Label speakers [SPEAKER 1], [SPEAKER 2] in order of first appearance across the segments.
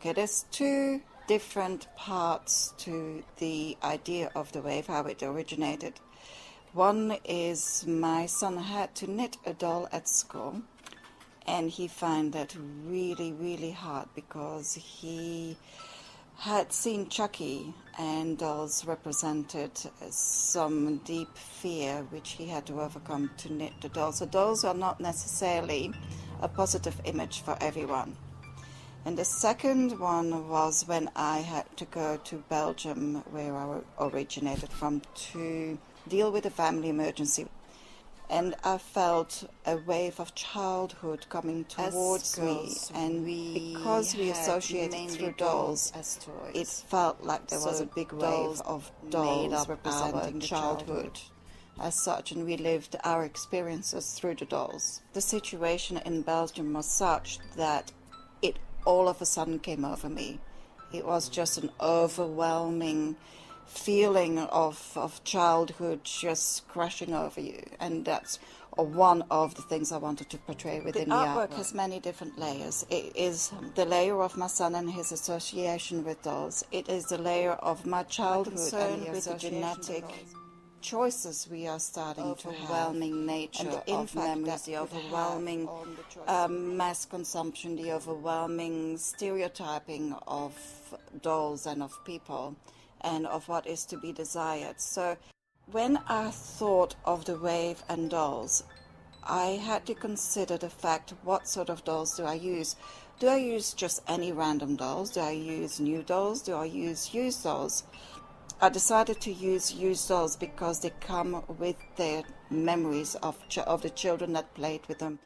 [SPEAKER 1] Okay, there's two different parts to the idea of the wave, how it originated. One is my son had to knit a doll at school, and he found that really, really hard because he had seen Chucky, and dolls represented some deep fear which he had to overcome to knit the dolls. So dolls are not necessarily a positive image for everyone. And the second one was when I had to go to Belgium, where I originated from, to deal with a family emergency. And I felt a wave of childhood coming towards me, and because we associated through dolls as toys, it felt like there was a big wave of dolls representing childhood as such, and we lived our experiences through the dolls. The situation in Belgium was such that it all of a sudden came over me. It was just an overwhelming feeling of childhood just crashing over you, and that's one of the things I wanted to portray within the artwork. The artwork has many different layers. It is the layer of my son and his association with dolls. It is the layer of my childhood and with the genetic choices we are starting to have, overwhelming nature, and the impact that the overwhelming mass consumption, the overwhelming stereotyping of dolls and of people, and of what is to be desired. So when I thought of the wave and dolls, I had to consider the fact, what sort of dolls do I use? Do I use just any random dolls? Do I use new dolls? Do I use used dolls? I decided to use used dolls because they come with their memories of the children that played with them.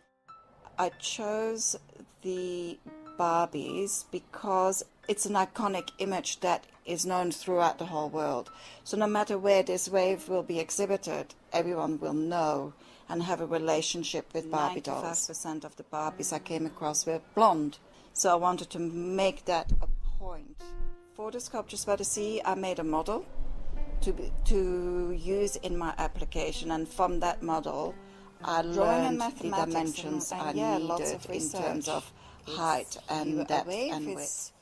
[SPEAKER 1] I chose the Barbies because it's an iconic image that is known throughout the whole world. So no matter where this wave will be exhibited, everyone will know and have a relationship with Barbie dolls. 95% of the Barbies I came across were blonde, so I wanted to make that a point. For the Sculptures by the Sea, I made a model to use in my application, and from that model I learned the dimensions I needed in terms of height and depth and width.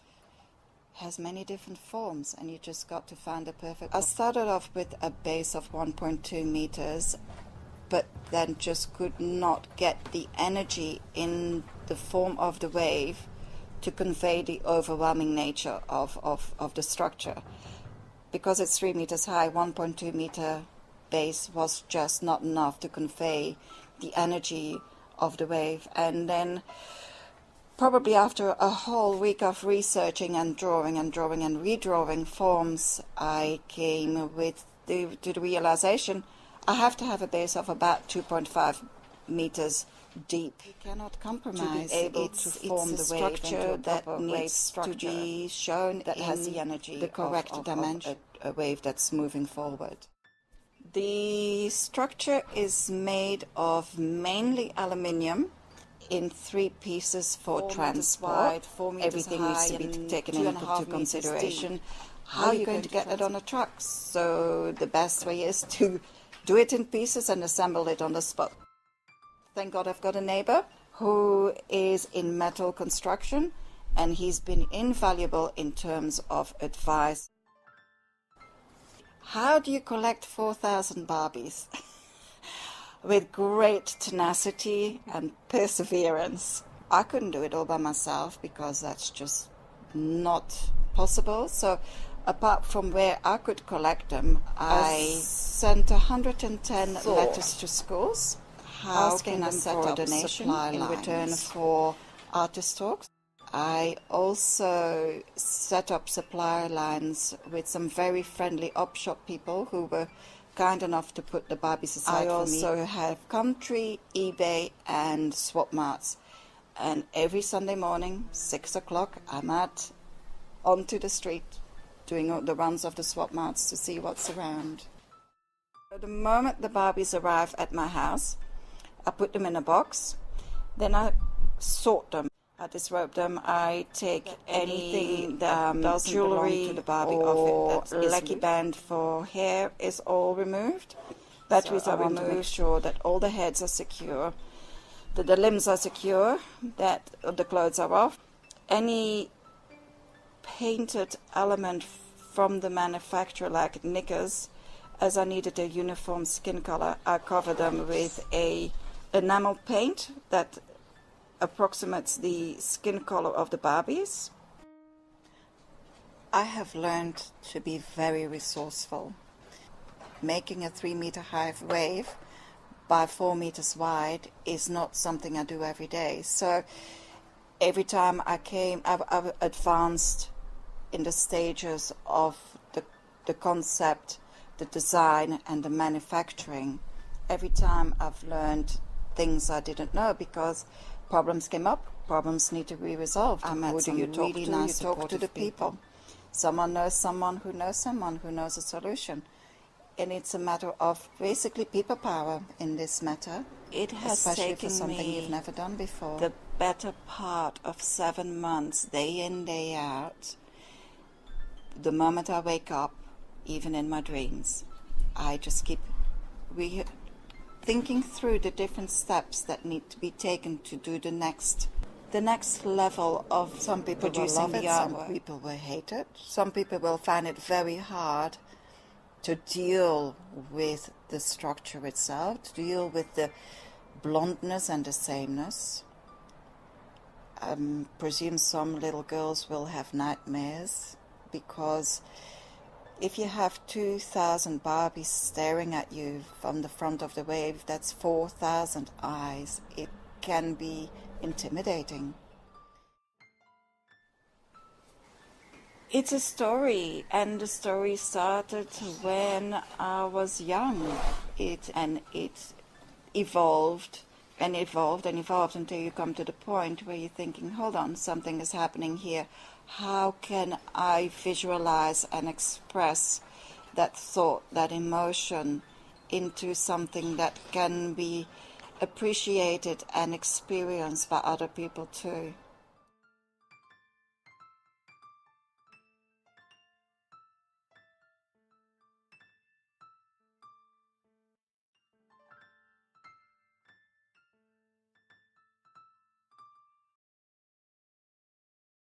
[SPEAKER 1] Has many different forms, and you just got to find the perfect one. I started off with a base of 1.2 meters, but then just could not get the energy in the form of the wave to convey the overwhelming nature of the structure. Because it's 3 meters high, 1.2 meter base was just not enough to convey the energy of the wave. And then probably after a whole week of researching and drawing and redrawing forms, I came to the realization I have to have a base of about 2.5 meters deep. You cannot compromise to be able to form the structure that needs to be shown that has the energy, the correct dimension, a wave that's moving forward. The structure is made of mainly aluminium in 3 pieces for transport. Everything needs to be taken into consideration. How are you going to get it on a truck? So the best way is to do it in pieces and assemble it on the spot. Thank God I've got a neighbor who is in metal construction, and he's been invaluable in terms of advice. How do you collect 4,000 Barbies? With great tenacity and perseverance. I couldn't do it all by myself because that's just not possible. So apart from where I could collect them, I sent 110 letters to schools asking them for a donation in return for artist talks. I also set up supply lines with some very friendly op-shop people who were kind enough to put the Barbies aside for me. I also have Gumtree, eBay and swap marts. And every Sunday morning, 6 o'clock, I'm out onto the street doing the runs of the swap marts to see what's around. So the moment the Barbies arrive at my house, I put them in a box, then I sort them. I disrobe them. I take anything that doesn't belong to the Barbie outfit. That's lucky band for hair is all removed. Batteries are removed. To make sure that all the heads are secure, that the limbs are secure, that the clothes are off. Any painted element from the manufacturer, like knickers. As I needed a uniform skin color, I covered them with a enamel paint that approximates the skin color of the Barbies. I have learned to be very resourceful. Making a 3-meter high wave by 4 meters wide is not something I do every day. So every time I've advanced in the stages of the concept, the design and the manufacturing. Every time I've learned things I didn't know, because problems came up, problems need to be resolved. I met some really nice supportive people. Someone knows someone who knows a solution. And it's a matter of basically people power in this matter. It has especially taken for something you've never done before. The better part of 7 months, day in, day out. The moment I wake up, even in my dreams, I just keep thinking through the different steps that need to be taken to do the next level of some people producing will love it, some people will hate it, some people will find it very hard to deal with the structure itself, to deal with the blondness and the sameness. I presume some little girls will have nightmares, because if you have 2,000 Barbies staring at you from the front of the wave, that's 4,000 eyes. It can be intimidating. It's a story, and the story started when I was young. It evolved and evolved and evolved until you come to the point where you're thinking, hold on, something is happening here. How can I visualize and express that thought, that emotion, into something that can be appreciated and experienced by other people too?